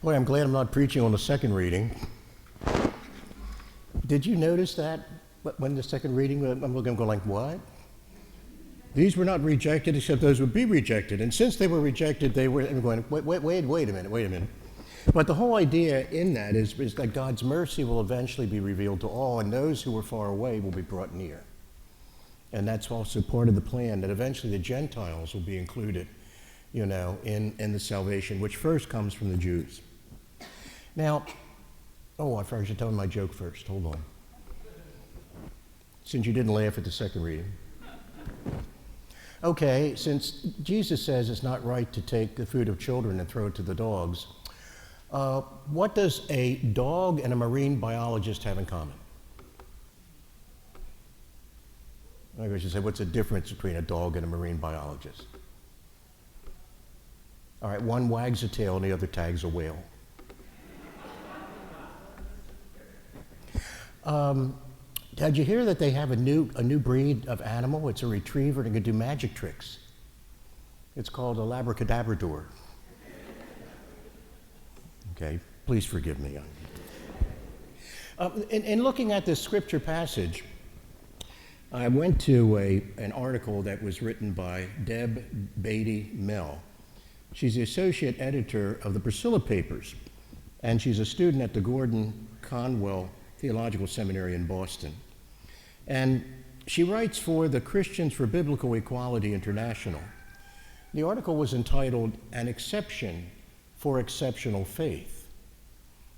Boy, I'm glad I'm not preaching on the second reading. Did you notice that when the second reading, I'm looking, I'm going like, what? These were not rejected except those would be rejected. And since they were rejected, they were going, wait a minute. But the whole idea in that is that God's mercy will eventually be revealed to all, and those who were far away will be brought near. And that's also part of the plan, that eventually the Gentiles will be included, in the salvation, which first comes from the Jews. Now, I should tell my joke first. Hold on. Since you didn't laugh at the second reading. Okay, since Jesus says it's not right to take the food of children and throw it to the dogs, what does a dog and a marine biologist have in common? Maybe I should say, what's the difference between a dog and a marine biologist? All right, one wags a tail and the other tags a whale. Did you hear that they have a new breed of animal? It's a retriever and it can do magic tricks. It's called a Labracadabrador. Okay, please forgive me. In looking at this scripture passage, I went to an article that was written by Deb Beatty Mell. She's the associate editor of the Priscilla Papers, and she's a student at the Gordon Conwell Theological Seminary in Boston. And she writes for the Christians for Biblical Equality International. The article was entitled, "An Exception for Exceptional Faith."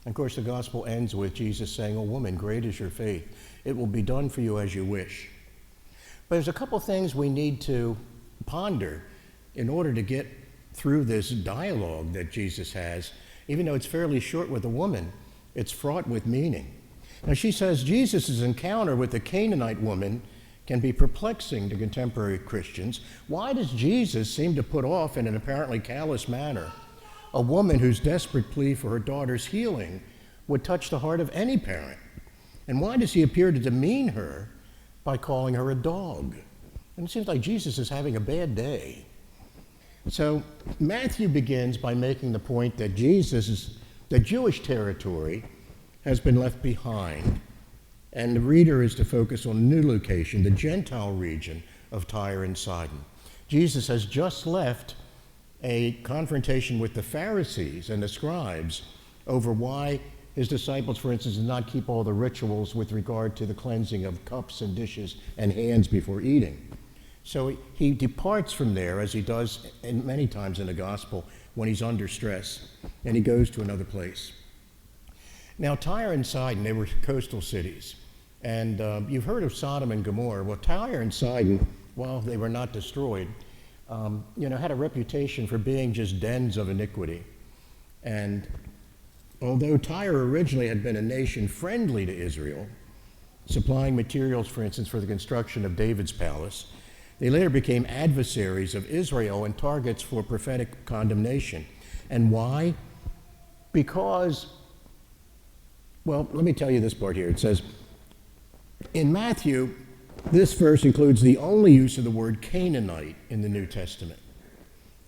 And of course, the gospel ends with Jesus saying, "Oh woman, great is your faith. It will be done for you as you wish." But there's a couple things we need to ponder in order to get through this dialogue that Jesus has. Even though it's fairly short with the woman, it's fraught with meaning. Now she says Jesus' encounter with the Canaanite woman can be perplexing to contemporary Christians. Why does Jesus seem to put off in an apparently callous manner a woman whose desperate plea for her daughter's healing would touch the heart of any parent? And why does he appear to demean her by calling her a dog? And it seems like Jesus is having a bad day. So Matthew begins by making the point that the Jewish territory has been left behind, and the reader is to focus on a new location, the Gentile region of Tyre and Sidon. Jesus has just left a confrontation with the Pharisees and the scribes over why his disciples, for instance, did not keep all the rituals with regard to the cleansing of cups and dishes and hands before eating. So he departs from there, as he does many times in the gospel when he's under stress, and he goes to another place. Now, Tyre and Sidon, they were coastal cities. And you've heard of Sodom and Gomorrah. Well, Tyre and Sidon, while they were not destroyed, had a reputation for being just dens of iniquity. And although Tyre originally had been a nation friendly to Israel, supplying materials, for instance, for the construction of David's palace, they later became adversaries of Israel and targets for prophetic condemnation. And why? Because, well, let me tell you this part here. It says, in Matthew, this verse includes the only use of the word Canaanite in the New Testament.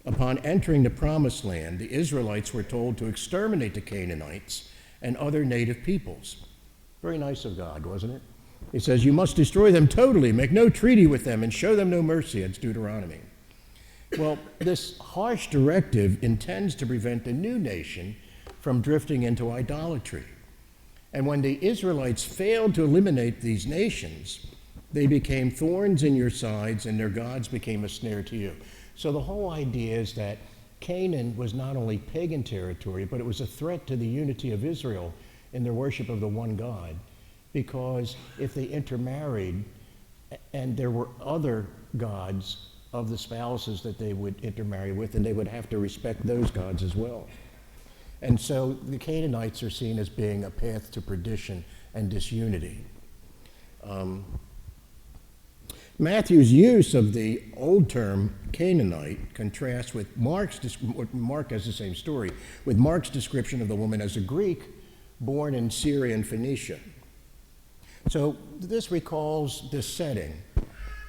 Upon entering the Promised Land, the Israelites were told to exterminate the Canaanites and other native peoples. Very nice of God, wasn't it? He says, you must destroy them totally, make no treaty with them, and show them no mercy. That's Deuteronomy. Well, this harsh directive intends to prevent the new nation from drifting into idolatry. And when the Israelites failed to eliminate these nations, they became thorns in your sides, and their gods became a snare to you. So the whole idea is that Canaan was not only pagan territory, but it was a threat to the unity of Israel in their worship of the one God. Because if they intermarried, and there were other gods of the spouses that they would intermarry with, and they would have to respect those gods as well. And so the Canaanites are seen as being a path to perdition and disunity. Matthew's use of the old term Canaanite contrasts with Mark has the same story, with Mark's description of the woman as a Greek born in Syria and Phoenicia. So this recalls this setting,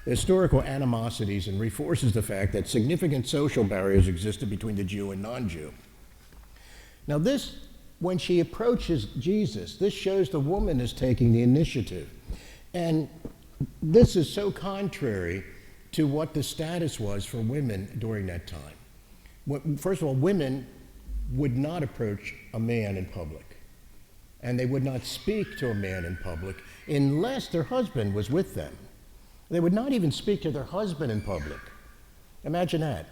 the historical animosities, and reinforces the fact that significant social barriers existed between the Jew and non-Jew. Now this, when she approaches Jesus, this shows the woman is taking the initiative. And this is so contrary to what the status was for women during that time. First of all, women would not approach a man in public, and they would not speak to a man in public unless their husband was with them. They would not even speak to their husband in public. Imagine that.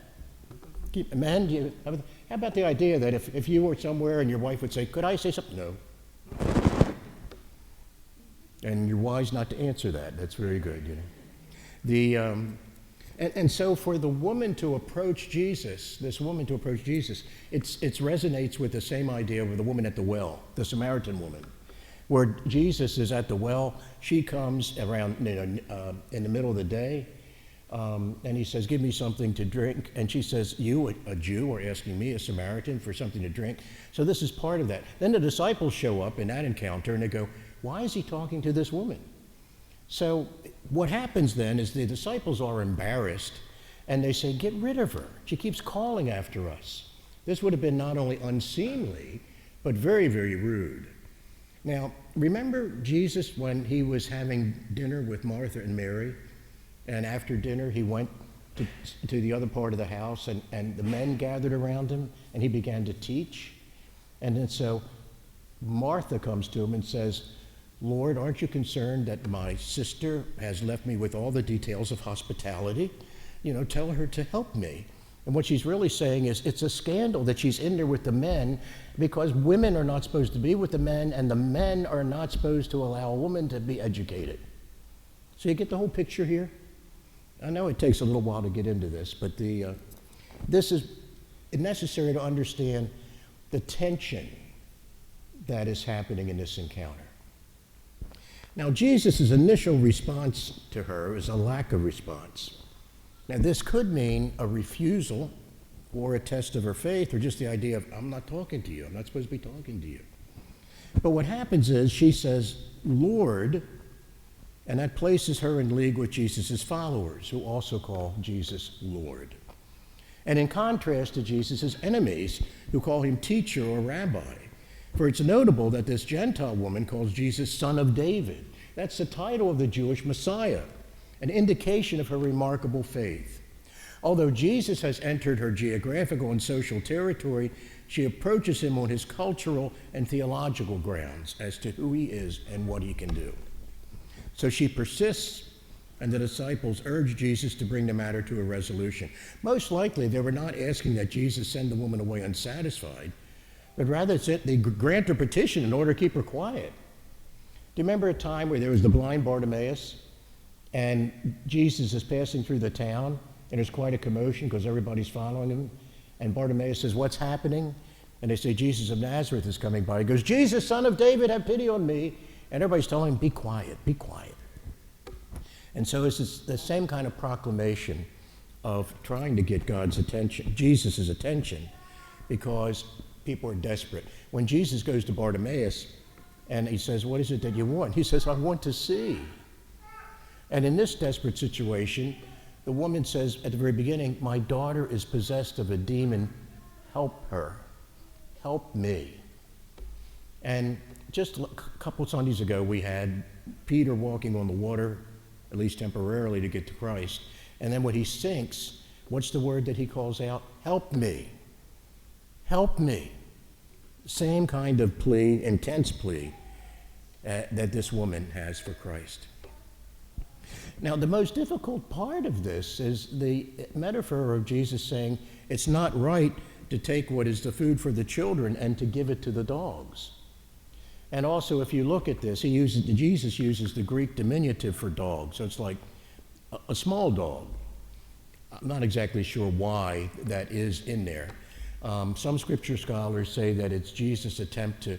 Men, how about the idea that if you were somewhere and your wife would say, "Could I say something?" No. And you're wise not to answer that. That's very good, you know. And so for the woman to approach Jesus, this woman to approach Jesus, it resonates with the same idea of the woman at the well, the Samaritan woman, where Jesus is at the well. She comes around, in the middle of the day, and he says, "Give me something to drink." And she says, "You, a Jew, are asking me, a Samaritan, for something to drink?" So this is part of that. Then the disciples show up in that encounter, and they go, "Why is he talking to this woman?" So what happens then is the disciples are embarrassed, and they say, "Get rid of her. She keeps calling after us." This would have been not only unseemly, but very, very rude. Now, remember Jesus when he was having dinner with Martha and Mary, and after dinner he went to the other part of the house, and the men gathered around him, and he began to teach. And then so Martha comes to him and says, "Lord, aren't you concerned that my sister has left me with all the details of hospitality? You know, tell her to help me." And what she's really saying is it's a scandal that she's in there with the men, because women are not supposed to be with the men, and the men are not supposed to allow a woman to be educated. So you get the whole picture here? I know it takes a little while to get into this, but this is necessary to understand the tension that is happening in this encounter. Now, Jesus' initial response to her is a lack of response. Now, this could mean a refusal or a test of her faith, or just the idea of, "I'm not talking to you. I'm not supposed to be talking to you." But what happens is she says, "Lord," and that places her in league with Jesus' followers, who also call Jesus Lord. And in contrast to Jesus' enemies, who call him teacher or rabbi. For it's notable that this Gentile woman calls Jesus Son of David. That's the title of the Jewish Messiah, an indication of her remarkable faith. Although Jesus has entered her geographical and social territory, she approaches him on his cultural and theological grounds as to who he is and what he can do. So she persists, and the disciples urge Jesus to bring the matter to a resolution. Most likely, they were not asking that Jesus send the woman away unsatisfied, but rather they grant her petition in order to keep her quiet. Do you remember a time where there was the blind Bartimaeus, and Jesus is passing through the town, and there's quite a commotion because everybody's following him, and Bartimaeus says, "What's happening?" And they say, "Jesus of Nazareth is coming by." He goes, "Jesus, Son of David, have pity on me." And everybody's telling him, "Be quiet, be quiet." And so it's the same kind of proclamation of trying to get God's attention, Jesus' attention, because people are desperate. When Jesus goes to Bartimaeus and he says, "What is it that you want?" He says, "I want to see." And in this desperate situation, the woman says at the very beginning, "My daughter is possessed of a demon. Help her. Help me." And just a couple Sundays ago, we had Peter walking on the water, at least temporarily, to get to Christ. And then when he sinks, what's the word that he calls out? "Help me. Help me." Same kind of plea, intense plea, that this woman has for Christ. Now, the most difficult part of this is the metaphor of Jesus saying it's not right to take what is the food for the children and to give it to the dogs. And also, if you look at this, Jesus uses the Greek diminutive for dog, so it's like a small dog. I'm not exactly sure why that is in there. Some scripture scholars say that it's Jesus' attempt to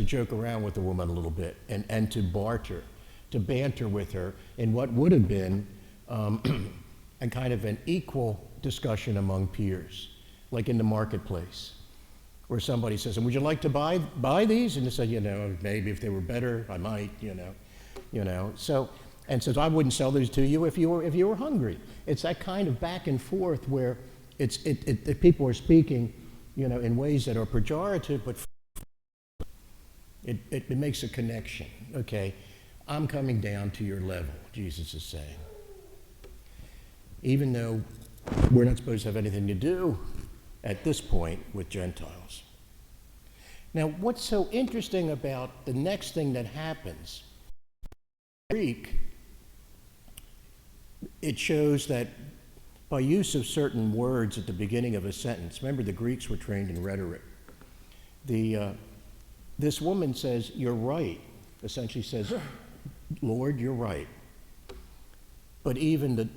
joke around with the woman a little bit and to banter with her in what would have been a kind of an equal discussion among peers, like in the marketplace, where somebody says, "And would you like to buy these?" And they say, "Maybe if they were better, I might, So, and says, "I wouldn't sell these to you if you were hungry." It's that kind of back and forth where the people are speaking in ways that are pejorative, but it makes a connection. Okay, I'm coming down to your level, Jesus is saying. Even though we're not supposed to have anything to do at this point with Gentiles. Now, what's so interesting about the next thing that happens, in Greek, it shows that by use of certain words at the beginning of a sentence, remember the Greeks were trained in rhetoric, this woman says, "You're right," essentially says, "Lord, you're right." But even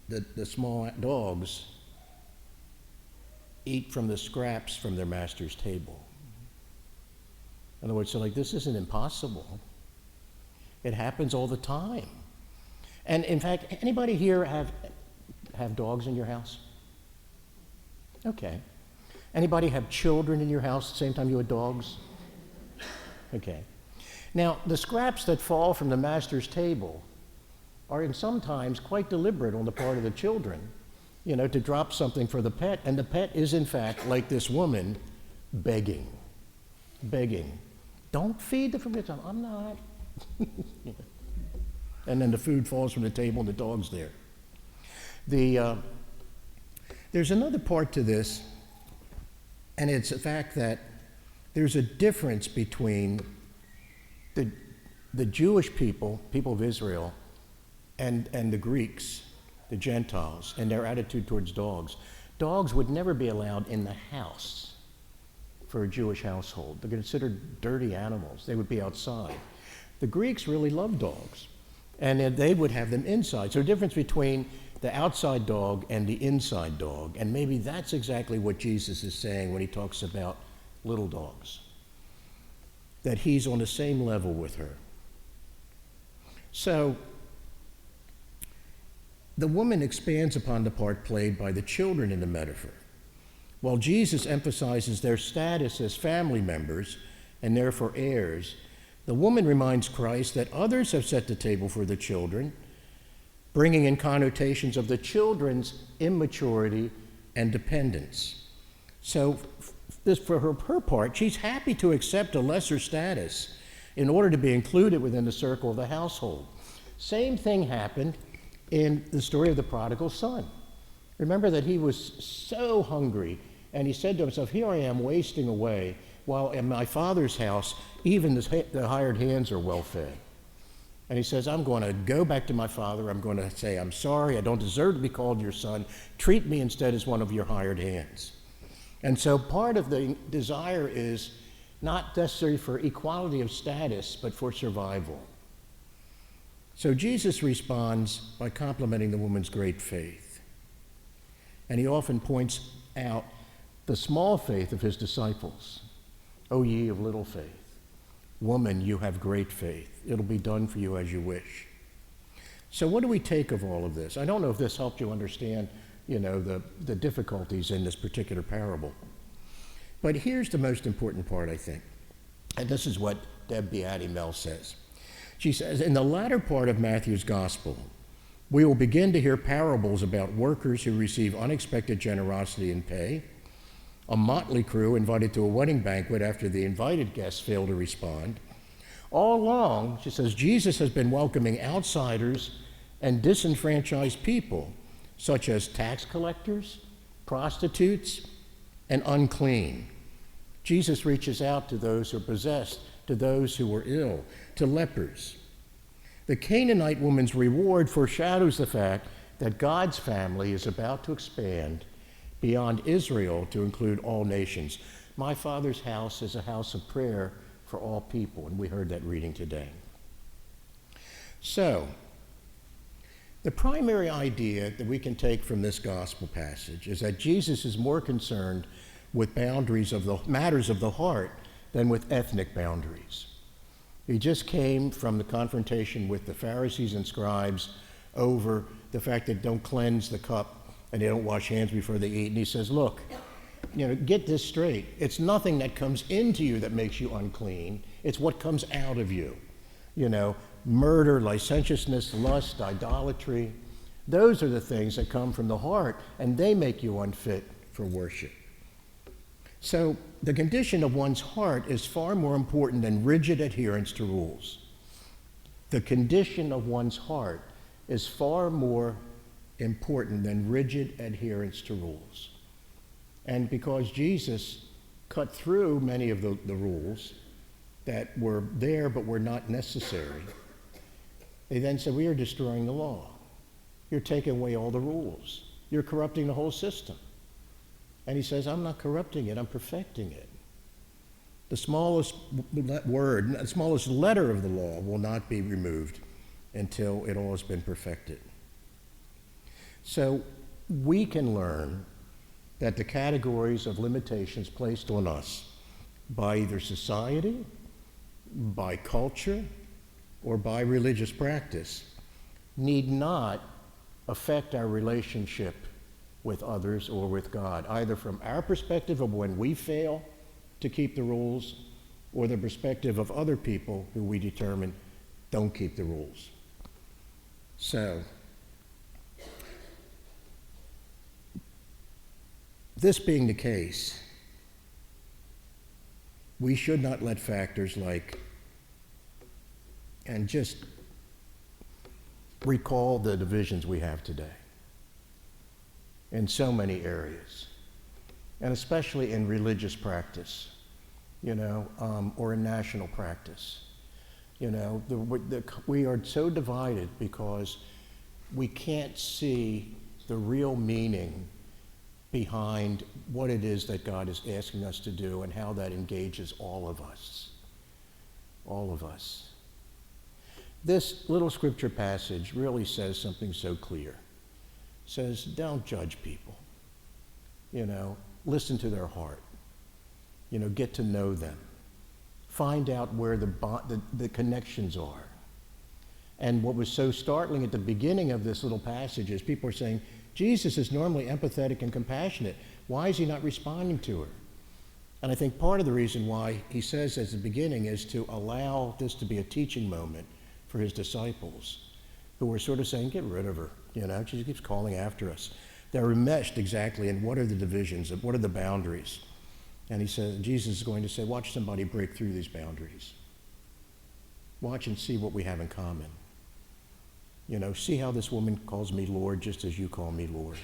the small dogs eat from the scraps from their master's table. In other words, so like, this isn't impossible. It happens all the time. And in fact, anybody here have dogs in your house? Okay. Anybody have children in your house at the same time you had dogs? Okay. Now, the scraps that fall from the master's table are sometimes quite deliberate on the part of the children, to drop something for the pet, and the pet is in fact, like this woman, begging. Don't feed the food. I'm not. And then the food falls from the table and the dog's there. There's another part to this, and it's the fact that there's a difference between the Jewish people of Israel, and the Greeks, the Gentiles, and their attitude towards dogs. Dogs would never be allowed in the house for a Jewish household. They're considered dirty animals. They would be outside. The Greeks really loved dogs, and they would have them inside. So the difference between the outside dog and the inside dog, and maybe that's exactly what Jesus is saying when he talks about little dogs, that he's on the same level with her. So the woman expands upon the part played by the children in the metaphor. While Jesus emphasizes their status as family members and therefore heirs, the woman reminds Christ that others have set the table for the children, bringing in connotations of the children's immaturity and dependence. So for her part, she's happy to accept a lesser status in order to be included within the circle of the household. Same thing happened in the story of the prodigal son. Remember that he was so hungry, and he said to himself, "Here I am wasting away, while in my father's house, even the hired hands are well fed." And he says, "I'm going to go back to my father. I'm going to say, I'm sorry, I don't deserve to be called your son. Treat me instead as one of your hired hands." And so part of the desire is not necessarily for equality of status, but for survival. So Jesus responds by complimenting the woman's great faith. And he often points out the small faith of his disciples. "O ye of little faith, woman, you have great faith. It'll be done for you as you wish." So what do we take of all of this? I don't know if this helped you understand, the difficulties in this particular parable. But here's the most important part, I think. And this is what Deb Beatty-Mell says. She says, in the latter part of Matthew's gospel, we will begin to hear parables about workers who receive unexpected generosity and pay, a motley crew invited to a wedding banquet after the invited guests fail to respond. All along, she says, Jesus has been welcoming outsiders and disenfranchised people, such as tax collectors, prostitutes, and unclean. Jesus reaches out to those who are possessed, to those who were ill, to lepers. The Canaanite woman's reward foreshadows the fact that God's family is about to expand beyond Israel to include all nations. My Father's house is a house of prayer for all people, and we heard that reading today. So, the primary idea that we can take from this gospel passage is that Jesus is more concerned with boundaries of the matters of the heart than with ethnic boundaries. He just came from the confrontation with the Pharisees and scribes over the fact that don't cleanse the cup and they don't wash hands before they eat. And he says, look, get this straight. It's nothing that comes into you that makes you unclean. It's what comes out of you. Murder, licentiousness, lust, idolatry. Those are the things that come from the heart, and they make you unfit for worship. So the condition of one's heart is far more important than rigid adherence to rules. The condition of one's heart is far more important than rigid adherence to rules. And because Jesus cut through many of the rules that were there but were not necessary, they then said, we are destroying the law. You're taking away all the rules. You're corrupting the whole system. And he says, I'm not corrupting it, I'm perfecting it. The smallest word, the smallest letter of the law will not be removed until it all has been perfected. So we can learn that the categories of limitations placed on us by either society, by culture, or by religious practice need not affect our relationship with others or with God, either from our perspective of when we fail to keep the rules or the perspective of other people who we determine don't keep the rules. So, this being the case, we should not let factors like, and just recall the divisions we have today in so many areas, and especially in religious practice, or in national practice. We are so divided because we can't see the real meaning behind what it is that God is asking us to do and how that engages all of us. All of us. This little scripture passage really says something so clear. It says, don't judge people. Listen to their heart. Get to know them. Find out where the connections are. And what was so startling at the beginning of this little passage is people are saying, Jesus is normally empathetic and compassionate. Why is he not responding to her? And I think part of the reason why he says at the beginning is to allow this to be a teaching moment for his disciples, who were sort of saying, get rid of her. She keeps calling after us. They're enmeshed exactly in what are the divisions, what are the boundaries. And he says, Jesus is going to say, watch somebody break through these boundaries. Watch and see what we have in common. See how this woman calls me Lord just as you call me Lord.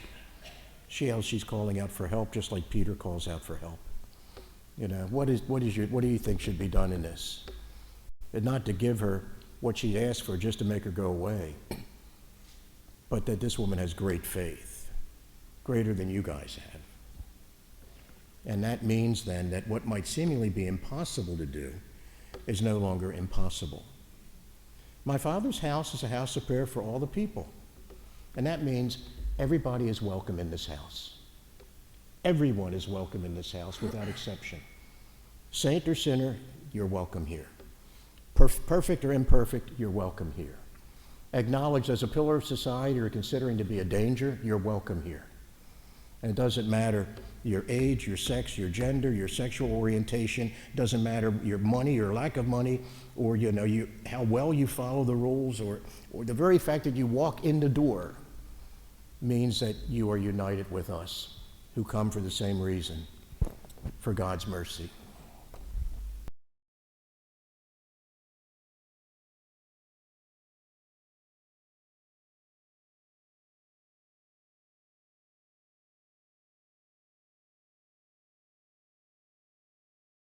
See how she's calling out for help just like Peter calls out for help. What do you think should be done in this? And not to give her what she asked for just to make her go away, but that this woman has great faith, greater than you guys have. And that means then that what might seemingly be impossible to do is no longer impossible. My Father's house is a house of prayer for all the people. And that means everybody is welcome in this house. Everyone is welcome in this house without exception. Saint or sinner, you're welcome here. Perfect or imperfect, you're welcome here. Acknowledged as a pillar of society or considering to be a danger, you're welcome here. And it doesn't matter your age, your sex, your gender, your sexual orientation, doesn't matter your money or lack of money, or how well you follow the rules, or the very fact that you walk in the door means that you are united with us who come for the same reason, for God's mercy.